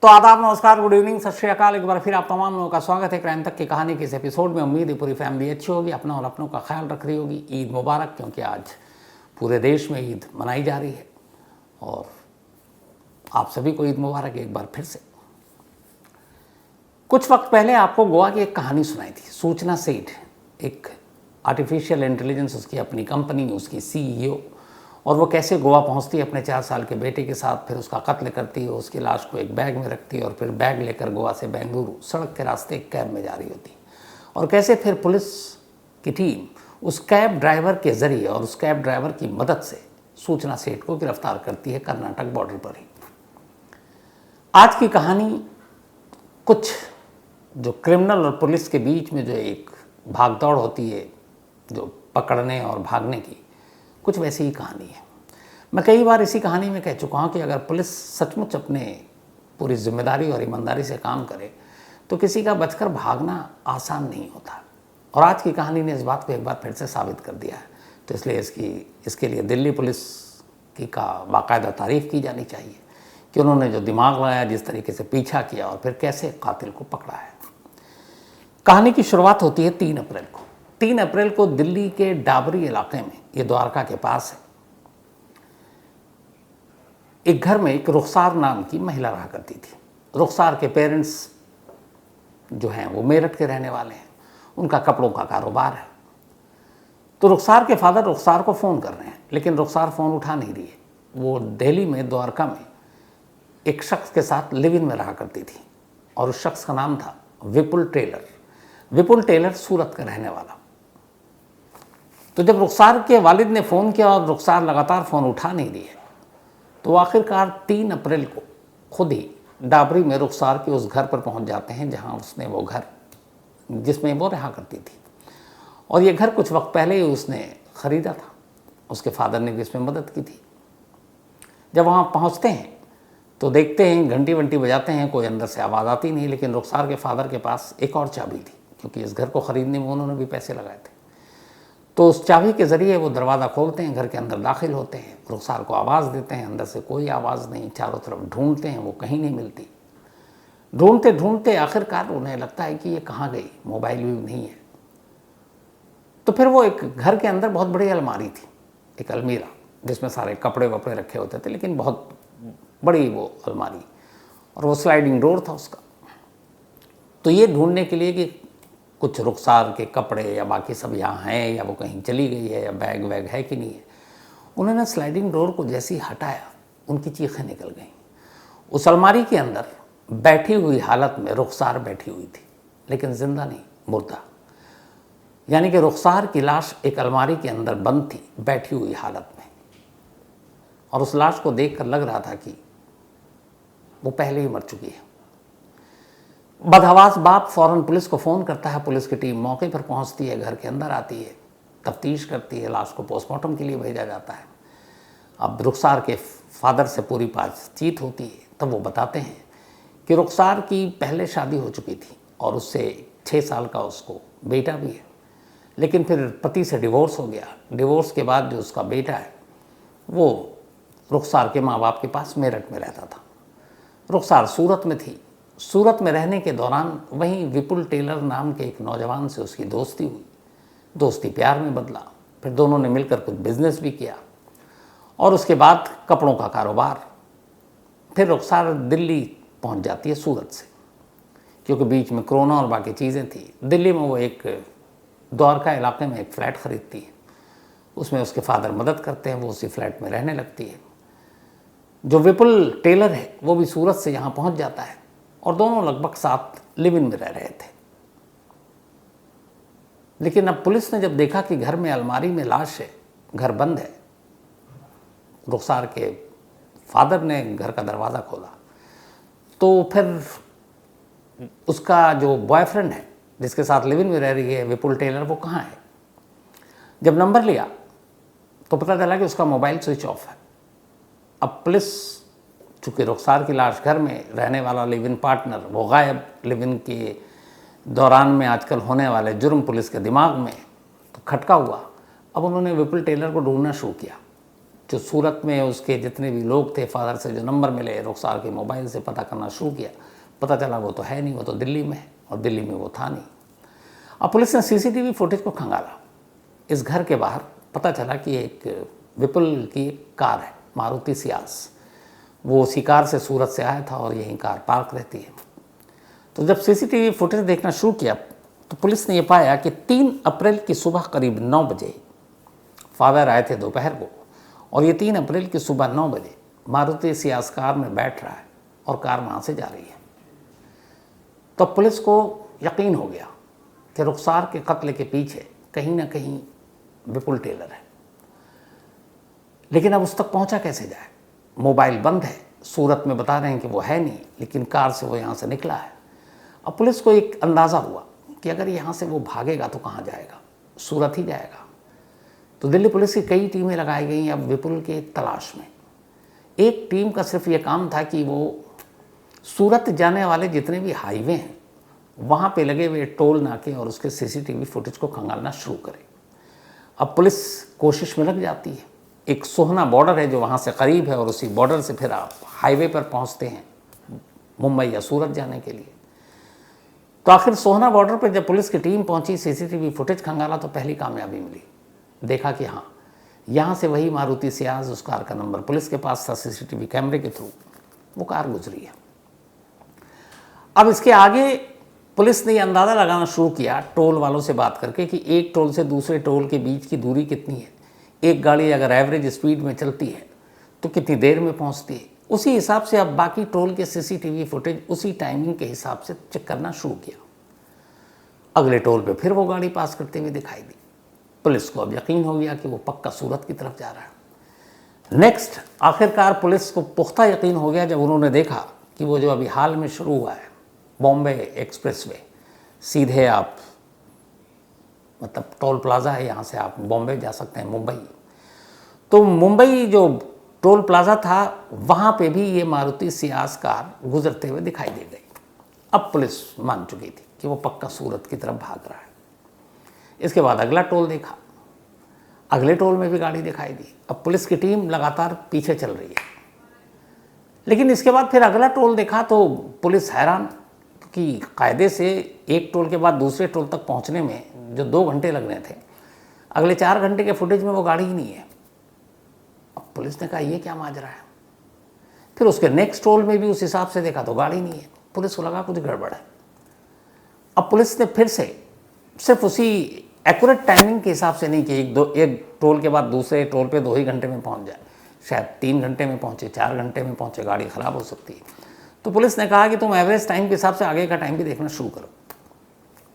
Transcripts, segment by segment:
तो आदाब, नमस्कार, गुड इवनिंग, सत श्री अकाल। एक बार फिर आप तमाम लोगों का स्वागत है क्राइम तक की कहानी के इस एपिसोड में। उम्मीद है पूरी फैमिली अच्छी होगी, अपना और अपनों का ख्याल रख रही होगी। ईद मुबारक, क्योंकि आज पूरे देश में ईद मनाई जा रही है और आप सभी को ईद मुबारक एक बार फिर से। कुछ वक्त पहले आपको गोवा की एक कहानी सुनाई थी, सूचना सेठ, एक आर्टिफिशियल इंटेलिजेंस, उसकी अपनी कंपनी, उसकी CEO, और वो कैसे गोवा पहुंचती है अपने 4 साल के बेटे के साथ, फिर उसका कत्ल करती है, उसकी लाश को एक बैग में रखती है और फिर बैग लेकर गोवा से बेंगलुरु सड़क के रास्ते एक कैब में जा रही होती, और कैसे फिर पुलिस की टीम उस कैब ड्राइवर के जरिए और उस कैब ड्राइवर की मदद से सूचना सेठ को गिरफ्तार करती है कर्नाटक बॉर्डर पर ही। आज की कहानी कुछ जो क्रिमिनल और पुलिस के बीच में जो एक भागदौड़ होती है, जो पकड़ने और भागने की, कुछ वैसी ही कहानी है। मैं कई बार इसी कहानी में कह चुका हूँ कि अगर पुलिस सचमुच अपने पूरी जिम्मेदारी और ईमानदारी से काम करे तो किसी का बचकर भागना आसान नहीं होता, और आज की कहानी ने इस बात को एक बार फिर से साबित कर दिया है। तो इसलिए इसके लिए दिल्ली पुलिस की का बाकायदा तारीफ़ की जानी चाहिए कि उन्होंने जो दिमाग लगाया, जिस तरीके से पीछा किया और फिर कैसे कातिल को पकड़ा है। कहानी की शुरुआत होती है 3 अप्रैल को। 3 अप्रैल को दिल्ली के डाबरी इलाके में, ये द्वारका के पास है, एक घर में एक रुखसार नाम की महिला रहा करती थी। रुखसार के पेरेंट्स जो हैं वो मेरठ के रहने वाले हैं, उनका कपड़ों का कारोबार है। तो रुखसार के फादर रुखसार को फ़ोन कर रहे हैं, लेकिन रुखसार फ़ोन उठा नहीं रही है। वो दिल्ली में द्वारका में एक शख्स के साथ लिव इन में रहा करती थी, और उस शख्स का नाम था विपुल टेलर। विपुल टेलर सूरत का रहने वाला। तो जब रुखसार के वालिद ने फ़ोन किया और रुखसार लगातार फ़ोन उठा नहीं रही है, तो आखिरकार 3 अप्रैल को खुद ही डाबरी में रुखसार के उस घर पर पहुंच जाते हैं जहां उसने वो घर, जिसमें वो रहा करती थी, और ये घर कुछ वक्त पहले ही उसने ख़रीदा था। उसके फादर ने भी इसमें मदद की थी। जब वहाँ पहुँचते हैं तो देखते हैं, घंटी वंटी बजाते हैं, कोई अंदर से आवाज़ आती नहीं, लेकिन रुखसार के फादर के पास एक और चाबी थी, क्योंकि इस घर को ख़रीदने में उन्होंने भी पैसे लगाए थे। तो उस चाबी के ज़रिए वो दरवाज़ा खोलते हैं, घर के अंदर दाखिल होते हैं, रुखसार को आवाज़ देते हैं, अंदर से कोई आवाज़ नहीं, चारों तरफ ढूंढते हैं, वो कहीं नहीं मिलती। ढूंढते ढूंढते आखिरकार उन्हें लगता है कि ये कहाँ गई, मोबाइल भी नहीं है। तो फिर वो एक घर के अंदर बहुत बड़ी अलमारी थी, एक अलमीरा, जिसमें सारे कपड़े वपड़े रखे होते थे, लेकिन बहुत बड़ी वो अलमारी, और वो स्लाइडिंग डोर था उसका। तो ये ढूंढने के लिए कि कुछ रुखसार के कपड़े या बाकी सब यहाँ हैं, या वो कहीं चली गई है, या बैग वैग है कि नहीं है, उन्होंने स्लाइडिंग डोर को जैसे ही हटाया, उनकी चीखें निकल गईं। उस अलमारी के अंदर बैठी हुई हालत में रुखसार बैठी हुई थी, लेकिन जिंदा नहीं, मुर्दा। यानी कि रुखसार की लाश एक अलमारी के अंदर बंद थी, बैठी हुई हालत में, और उस लाश को देखकर लग रहा था कि वो पहले ही मर चुकी है। बदहवास बाप फौरन पुलिस को फ़ोन करता है। पुलिस की टीम मौके पर पहुंचती है, घर के अंदर आती है, तफ्तीश करती है, लाश को पोस्टमार्टम के लिए भेजा जाता है। अब रुखसार के फादर से पूरी बातचीत होती है, तब वो बताते हैं कि रुखसार की पहले शादी हो चुकी थी और उससे 6 साल का उसको बेटा भी है, लेकिन फिर पति से डिवोर्स हो गया। डिवोर्स के बाद जो उसका बेटा है वो रुखसार के माँ बाप के पास मेरठ में रहता था। रुखसार सूरत में थी। सूरत में रहने के दौरान वहीं विपुल टेलर नाम के एक नौजवान से उसकी दोस्ती हुई। दोस्ती प्यार में बदला, फिर दोनों ने मिलकर कुछ बिजनेस भी किया, और उसके बाद कपड़ों का कारोबार। फिर रुखसार दिल्ली पहुंच जाती है सूरत से, क्योंकि बीच में कोरोना और बाकी चीज़ें थी। दिल्ली में वो एक द्वारका इलाके में एक फ़्लैट ख़रीदती है, उसमें उसके फादर मदद करते हैं, वो उसी फ्लैट में रहने लगती है। जो विपुल टेलर है वो भी सूरत से यहाँ पहुँच जाता है, और दोनों लगभग साथ लिव इन में रह रहे थे। लेकिन अब पुलिस ने जब देखा कि घर में अलमारी में लाश है, घर बंद है, रुखसार के फादर ने घर का दरवाज़ा खोला, तो फिर उसका जो बॉयफ्रेंड है, जिसके साथ लिव इन में रह रही है विपुल टेलर, वो कहाँ है। जब नंबर लिया तो पता चला कि उसका मोबाइल स्विच ऑफ है। अब पुलिस, चूँकि रुखसार की लाश घर में, रहने वाला लिव इन पार्टनर वो गायब, लिव इन के दौरान में आजकल होने वाले जुर्म पुलिस के दिमाग में तो खटका हुआ। अब उन्होंने विपुल टेलर को ढूंढना शुरू किया। जो सूरत में उसके जितने भी लोग थे, फादर से जो नंबर मिले, रुखसार के मोबाइल से पता करना शुरू किया, पता चला वो तो है नहीं, वो तो दिल्ली में है, और दिल्ली में वो था नहीं। अब पुलिस ने सीसीटीवी फुटेज को खंगाला। इस घर के बाहर पता चला कि एक विपुल की एक कार है, मारुति सियाज। वो उसी कार से सूरत से आया था और यहीं कार पार्क रहती है। तो जब सीसीटीवी फुटेज देखना शुरू किया तो पुलिस ने ये पाया कि 3 अप्रैल की सुबह करीब 9 बजे फादर आए थे दोपहर को, और ये 3 अप्रैल की सुबह 9 बजे मारुति सियाज कार में बैठ रहा है और कार वहाँ से जा रही है। तो पुलिस को यकीन हो गया कि रुखसार के कत्ल के पीछे कहीं ना कहीं विपुल टेलर है। लेकिन अब उस तक पहुंचा कैसे जाए? मोबाइल बंद है, सूरत में बता रहे हैं कि वो है नहीं, लेकिन कार से वो यहाँ से निकला है। अब पुलिस को एक अंदाज़ा हुआ कि अगर यहाँ से वो भागेगा तो कहाँ जाएगा, सूरत ही जाएगा। तो दिल्ली पुलिस की कई टीमें लगाई गई अब विपुल के तलाश में। एक टीम का सिर्फ ये काम था कि वो सूरत जाने वाले जितने भी हाईवे हैं वहाँ पे लगे हुए टोल नाके और उसके सीसीटीवी फुटेज को खंगालना शुरू करे। अब पुलिस कोशिश में लग जाती है। एक सोहना बॉर्डर है जो वहाँ से करीब है, और उसी बॉर्डर से फिर आप हाईवे पर पहुँचते हैं मुंबई या सूरत जाने के लिए। तो आखिर सोहना बॉर्डर पर जब पुलिस की टीम पहुँची, सीसीटीवी फुटेज खंगाला तो पहली कामयाबी मिली। देखा कि हाँ, यहाँ से वही मारुति सियाज, उस कार का नंबर पुलिस के पास था, सीसीटीवी कैमरे के थ्रू वो कार गुजरी है। अब इसके आगे पुलिस ने अंदाज़ा लगाना शुरू किया टोल वालों से बात करके कि एक टोल से दूसरे टोल के बीच की दूरी कितनी है, एक गाड़ी अगर एवरेज स्पीड में चलती है तो कितनी देर में पहुंचती है। उसी हिसाब से अब बाकी टोल के सीसीटीवी फुटेज उसी टाइमिंग के हिसाब से चेक करना शुरू किया। अगले टोल पे फिर वो गाड़ी पास करते हुए दिखाई दी। पुलिस को अब यकीन हो गया कि वो पक्का सूरत की तरफ जा रहा है। नेक्स्ट, आखिरकार पुलिस को पुख्ता यकीन हो गया जब उन्होंने देखा कि वो जो अभी हाल में शुरू हुआ है बॉम्बे एक्सप्रेसवे, सीधे आप मतलब टोल प्लाज़ा है, यहाँ से आप बॉम्बे जा सकते हैं, मुंबई। तो मुंबई जो टोल प्लाज़ा था वहाँ पे भी ये मारुति सियाज कार गुजरते हुए दिखाई दे गई। अब पुलिस मान चुकी थी कि वो पक्का सूरत की तरफ भाग रहा है। इसके बाद अगला टोल देखा, अगले टोल में भी गाड़ी दिखाई दी। अब पुलिस की टीम लगातार पीछे चल रही है। लेकिन इसके बाद फिर अगला टोल देखा तो पुलिस हैरान कि कायदे से एक टोल के बाद दूसरे टोल तक पहुंचने में जो 2 घंटे लग रहे थे, अगले 4 घंटे के फुटेज में वो गाड़ी ही नहीं है। अब पुलिस ने कहा ये क्या माजरा है। फिर उसके नेक्स्ट टोल में भी उस हिसाब से देखा तो गाड़ी नहीं है। पुलिस को लगा कुछ गड़बड़ है। अब पुलिस ने फिर से सिर्फ उसी एक्यूरेट टाइमिंग के हिसाब से नहीं कि एक टोल के बाद दूसरे टोल पे 2 ही घंटे में पहुंच जाए, शायद 3 घंटे में पहुंचे, 4 घंटे में पहुंचे, गाड़ी ख़राब हो सकती है। तो पुलिस ने कहा कि तुम एवरेज टाइम के हिसाब से आगे का टाइम भी देखना शुरू करो।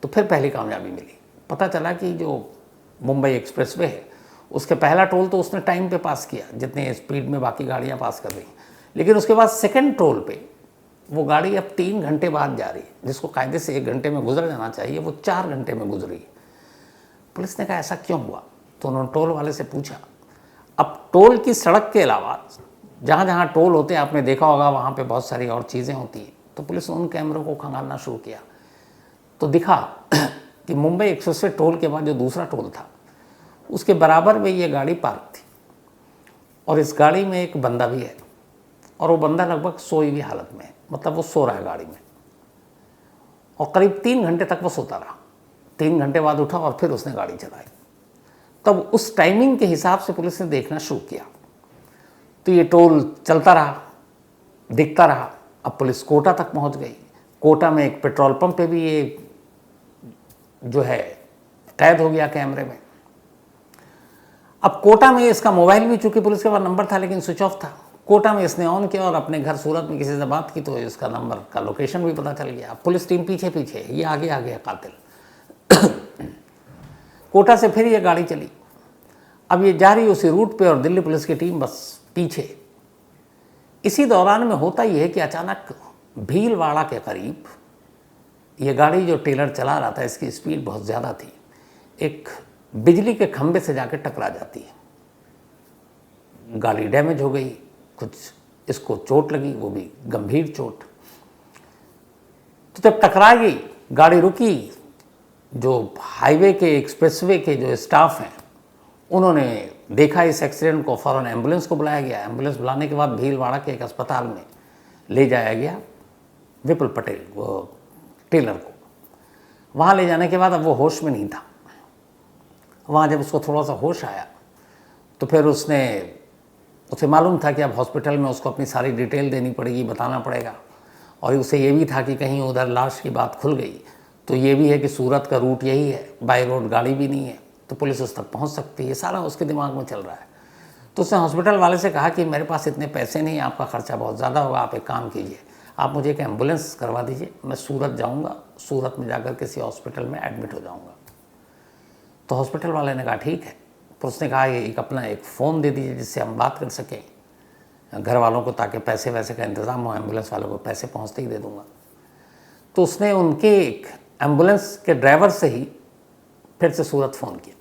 तो फिर पहली कामयाबी मिली। पता चला कि जो मुंबई एक्सप्रेसवे है उसके पहला टोल तो उसने टाइम पे पास किया जितने स्पीड में बाकी गाड़ियाँ पास कर रही, लेकिन उसके बाद सेकेंड टोल पे वो गाड़ी अब 3 घंटे बाद जा रही है, जिसको कायदे से 1 घंटे में गुजर जाना चाहिए, वो 4 घंटे में गुजरी। पुलिस ने कहा ऐसा क्यों हुआ? तो उन्होंने टोल वाले से पूछा। अब टोल की सड़क के अलावा जहाँ जहाँ टोल होते हैं आपने देखा होगा वहाँ पे बहुत सारी और चीज़ें होती हैं। तो पुलिस ने उन कैमरों को खंगालना शुरू किया तो दिखा कि मुंबई एक्सप्रेसवे टोल के बाद जो दूसरा टोल था उसके बराबर में ये गाड़ी पार्क थी, और इस गाड़ी में एक बंदा भी है, और वो बंदा लगभग सोई हुई हालत में है, मतलब वो सो रहा है गाड़ी में, और करीब 3 घंटे तक वो सोता रहा। 3 घंटे बाद उठा और फिर उसने गाड़ी चलाई। तब उस टाइमिंग के हिसाब से पुलिस ने देखना शुरू किया तो ये टोल चलता रहा, दिखता रहा। अब पुलिस कोटा तक पहुंच गई। कोटा में एक पेट्रोल पंप पे भी ये जो है कैद हो गया कैमरे में। अब कोटा में इसका मोबाइल भी, चूंकि पुलिस के पास नंबर था लेकिन स्विच ऑफ था, कोटा में इसने ऑन किया और अपने घर सूरत में किसी से बात की तो इसका नंबर का लोकेशन भी पता चल गया। पुलिस टीम पीछे पीछे, ये आगे आ गया कातिल। कोटा से फिर ये गाड़ी चली। अब ये जा रही उसी रूट पे और दिल्ली पुलिस की टीम बस पीछे। इसी दौरान में होता ही है कि अचानक भीलवाड़ा के करीब ये गाड़ी जो टेलर चला रहा था, इसकी स्पीड बहुत ज़्यादा थी, एक बिजली के खंभे से जाकर टकरा जाती है। गाड़ी डैमेज हो गई, कुछ इसको चोट लगी, वो भी गंभीर चोट। तो जब टकरा गई, गाड़ी रुकी, जो हाईवे के एक्सप्रेसवे के जो स्टाफ हैं उन्होंने देखा इस एक्सीडेंट को, फ़ौरन एम्बुलेंस को बुलाया गया। एम्बुलेंस बुलाने के बाद भीलवाड़ा के एक अस्पताल में ले जाया गया विपुल पटेल, वो टेलर को। वहाँ ले जाने के बाद अब वो होश में नहीं था। वहाँ जब उसको थोड़ा सा होश आया तो फिर उसे मालूम था कि अब हॉस्पिटल में उसको अपनी सारी डिटेल देनी पड़ेगी, बताना पड़ेगा। और उसे ये भी था कि कहीं उधर लाश की बात खुल गई तो ये भी है कि सूरत का रूट यही है, बाई रोड गाड़ी भी नहीं है, तो पुलिस उस तक पहुंच सकती है। सारा उसके दिमाग में चल रहा है। तो उसने हॉस्पिटल वाले से कहा कि मेरे पास इतने पैसे नहीं, आपका खर्चा बहुत ज़्यादा होगा, आप एक काम कीजिए, आप मुझे एक एम्बुलेंस करवा दीजिए, मैं सूरत जाऊँगा, सूरत में जाकर किसी हॉस्पिटल में एडमिट हो जाऊँगा। तो हॉस्पिटल वाले ने कहा ठीक है। तो उसने कहा एक अपना एक फ़ोन दे दीजिए जिससे हम बात कर सकें घर वालों को, ताकि पैसे वैसे का इंतज़ाम हो, एम्बुलेंस वालों को पैसे पहुँचते ही दे दूँगा। तो उसने उनके एक एम्बुलेंस के ड्राइवर से ही फिर से सूरत फ़ोन किया।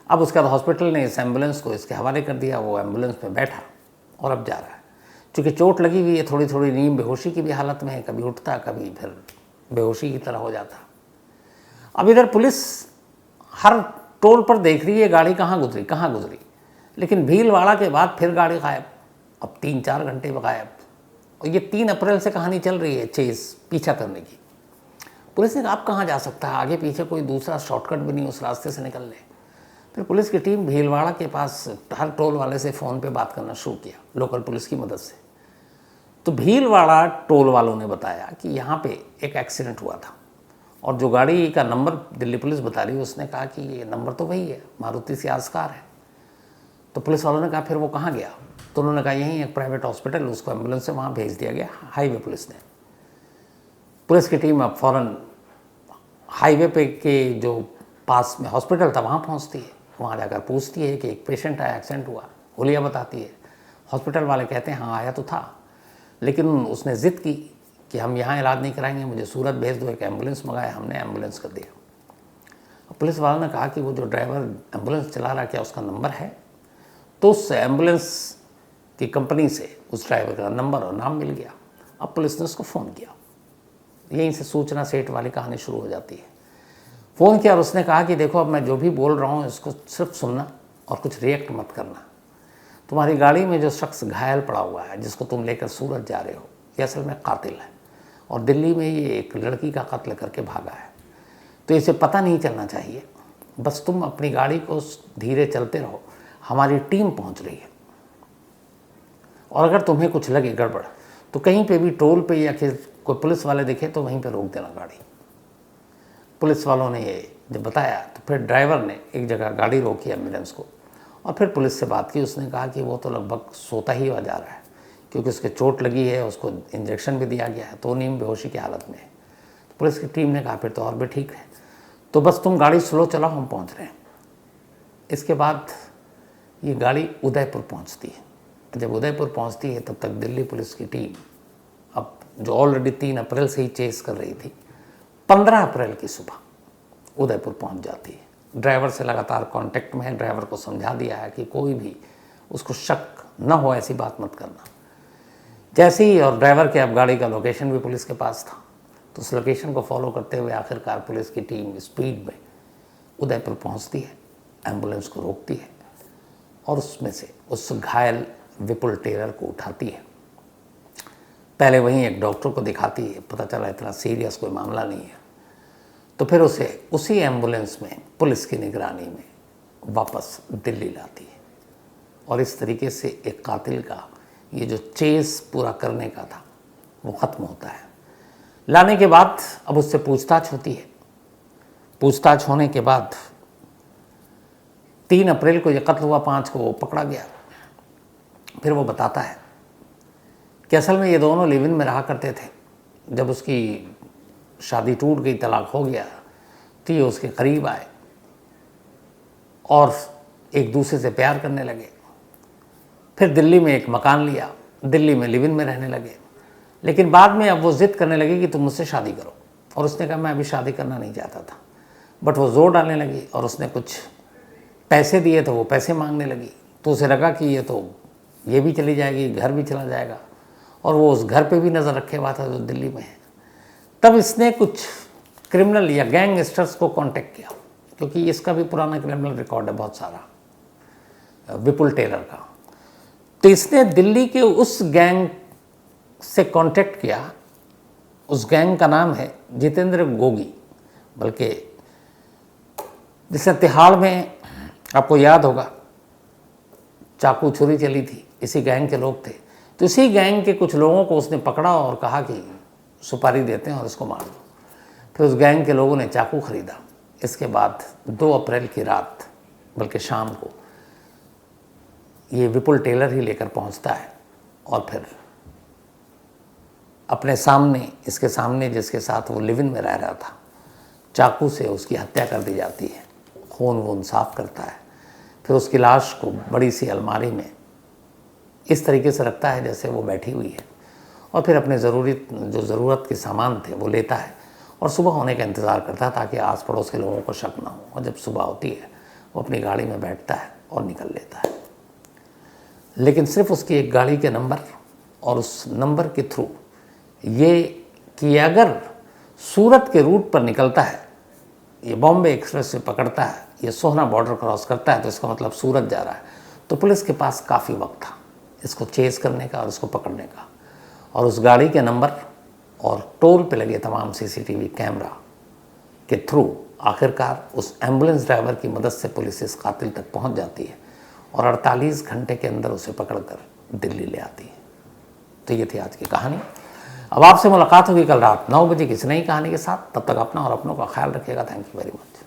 अब उसके बाद हॉस्पिटल ने इस एम्बुलेंस को इसके हवाले कर दिया। वो एम्बुलेंस में बैठा और अब जा रहा है। चूँकि चोट लगी हुई है, थोड़ी थोड़ी नींद बेहोशी की भी हालत में है, कभी उठता कभी फिर बेहोशी की तरह हो जाता। अब इधर पुलिस हर टोल पर देख रही है गाड़ी कहाँ गुजरी, लेकिन भीलवाड़ा के बाद फिर गाड़ी गायब। अब 3-4 घंटे में गायब। और ये 3 अप्रैल से कहानी चल रही है चेस, पीछा करने की। पुलिस ने कहा आप कहाँ जा सकता है, आगे पीछे कोई दूसरा शॉर्टकट भी नहीं, उस रास्ते से निकल ले। फिर पुलिस की टीम भीलवाड़ा के पास हर टोल वाले से फ़ोन पे बात करना शुरू किया, लोकल पुलिस की मदद से। तो भीलवाड़ा टोल वालों ने बताया कि यहाँ पे एक एक्सीडेंट हुआ था और जो गाड़ी का नंबर दिल्ली पुलिस बता रही है, उसने कहा कि ये नंबर तो वही है, मारुति सियाज कार है। तो पुलिस वालों ने कहा फिर वो कहाँ गया? तो उन्होंने कहा यहीं एक प्राइवेट हॉस्पिटल, उसको एम्बुलेंस से वहाँ भेज दिया गया, हाईवे पुलिस ने। पुलिस की टीम अब फ़ौरन हाईवे पे के जो पास में हॉस्पिटल था वहाँ पहुँचती है। वहाँ जाकर पूछती है कि एक पेशेंट आया, एक्सीडेंट हुआ, हुलिया बताती है। हॉस्पिटल वाले कहते हैं हाँ आया तो था, लेकिन उसने ज़िद की कि हम यहाँ इलाज नहीं कराएंगे, मुझे सूरत भेज दो। एक एम्बुलेंस मंगाया, हमने एम्बुलेंस कर दिया। पुलिस वालों ने कहा कि वो जो ड्राइवर एम्बुलेंस चला रहा, क्या उसका नंबर है? तो उस एम्बुलेंस की कंपनी से उस ड्राइवर का नंबर और नाम मिल गया। अब पुलिस ने उसको फ़ोन किया। यहीं से सूचना सेठ वाली कहानी शुरू हो जाती है। फ़ोन किया और उसने कहा कि देखो अब मैं जो भी बोल रहा हूँ इसको सिर्फ सुनना और कुछ रिएक्ट मत करना। तुम्हारी गाड़ी में जो शख्स घायल पड़ा हुआ है, जिसको तुम लेकर सूरत जा रहे हो, ये असल में कातिल है और दिल्ली में ये एक लड़की का कत्ल करके भागा है। तो इसे पता नहीं चलना चाहिए, बस तुम अपनी गाड़ी को धीरे चलते रहो, हमारी टीम पहुंच रही है। और अगर तुम्हें कुछ लगे गड़बड़ तो कहीं पे भी टोल पे या कोई पुलिस वाले दिखे तो वहीं पे रोक देना गाड़ी। पुलिस वालों ने ये जब बताया तो फिर ड्राइवर ने एक जगह गाड़ी रोकी एम्बुलेंस को और फिर पुलिस से बात की। उसने कहा कि वो तो लगभग सोता ही हुआ जा रहा है, क्योंकि उसके चोट लगी है, उसको इंजेक्शन भी दिया गया है, तो नींद बेहोशी की हालत में है। तो पुलिस की टीम ने कहा फिर तो और भी ठीक है, तो बस तुम गाड़ी स्लो चलाओ, हम पहुंच रहे हैं। इसके बाद ये गाड़ी उदयपुर पहुंचती है। जब उदयपुर पहुंचती है तब तक दिल्ली पुलिस की टीम, अब जो ऑलरेडी 3 अप्रैल से ही चेस कर रही थी, 15 अप्रैल की सुबह उदयपुर पहुंच जाती है। ड्राइवर से लगातार कांटेक्ट में है, ड्राइवर को समझा दिया है कि कोई भी उसको शक न हो, ऐसी बात मत करना। जैसे ही, और ड्राइवर के अब गाड़ी का लोकेशन भी पुलिस के पास था, तो उस लोकेशन को फॉलो करते हुए आखिरकार पुलिस की टीम स्पीड में उदयपुर पहुंचती है, एम्बुलेंस को रोकती है और उसमें से उस घायल विपुल टेलर को उठाती है। पहले वहीं एक डॉक्टर को दिखाती है, पता चला इतना सीरियस कोई मामला नहीं है। तो फिर उसे उसी एम्बुलेंस में पुलिस की निगरानी में वापस दिल्ली लाती है। और इस तरीके से एक कातिल का ये जो चेस पूरा करने का था वो ख़त्म होता है। लाने के बाद अब उससे पूछताछ होती है। पूछताछ होने के बाद 3 अप्रैल को ये कत्ल हुआ, 5 को वो पकड़ा गया। फिर वो बताता है कि असल में ये दोनों लिव इन में रहा करते थे। जब उसकी शादी टूट गई, तलाक हो गया, तो ये उसके करीब आए और एक दूसरे से प्यार करने लगे। फिर दिल्ली में एक मकान लिया, दिल्ली में लिव इन में रहने लगे। लेकिन बाद में अब वो ज़िद करने लगी कि तुम मुझसे शादी करो, और उसने कहा मैं अभी शादी करना नहीं चाहता था। बट वो ज़ोर डालने लगी और उसने कुछ पैसे दिए तो वो पैसे मांगने लगी। तो उसे लगा कि ये भी चली जाएगी, घर भी चला जाएगा, और वो उस घर पे भी नज़र रखे हुआ था जो दिल्ली में है। तब इसने कुछ क्रिमिनल या गैंगस्टर्स को कांटेक्ट किया, क्योंकि इसका भी पुराना क्रिमिनल रिकॉर्ड है बहुत सारा, विपुल टेलर का। तो इसने दिल्ली के उस गैंग से कांटेक्ट किया, उस गैंग का नाम है जितेंद्र गोगी, बल्कि जिसने तिहाड़ में, आपको याद होगा, चाकू छुरी चली थी, इसी गैंग के लोग थे। तो इसी गैंग के कुछ लोगों को उसने पकड़ा और कहा कि सुपारी देते हैं और इसको मार दो। फिर उस गैंग के लोगों ने चाकू खरीदा। इसके बाद 2 अप्रैल की रात, बल्कि शाम को, ये विपुल टेलर ही लेकर पहुंचता है और फिर अपने सामने, इसके सामने जिसके साथ वो लिव इन में रह रहा था, चाकू से उसकी हत्या कर दी जाती है। खून वून साफ करता है, फिर उसकी लाश को बड़ी सी अलमारी में इस तरीके से रखता है जैसे वो बैठी हुई है, और फिर अपने जो ज़रूरत के सामान थे वो लेता है और सुबह होने का इंतज़ार करता है ताकि आस पड़ोस के लोगों को शक ना हो। और जब सुबह होती है वो अपनी गाड़ी में बैठता है और निकल लेता है। लेकिन सिर्फ उसकी एक गाड़ी के नंबर और उस नंबर के थ्रू ये कि अगर सूरत के रूट पर निकलता है, ये बॉम्बे एक्सप्रेस से पकड़ता है, ये सोहना बॉर्डर क्रॉस करता है, तो इसका मतलब सूरत जा रहा है। तो पुलिस के पास काफ़ी वक्त था इसको चेस करने का और इसको पकड़ने का। और उस गाड़ी के नंबर और टोल पे लगे तमाम सीसीटीवी कैमरा के थ्रू आखिरकार उस एम्बुलेंस ड्राइवर की मदद से पुलिस इस कातिल तक पहुंच जाती है और 48 घंटे के अंदर उसे पकड़कर दिल्ली ले आती है। तो ये थी आज की कहानी। अब आपसे मुलाकात होगी कल रात 9 बजे किसी नई कहानी के साथ। तब तक अपना और अपनों का ख्याल रखिएगा। Thank you very much.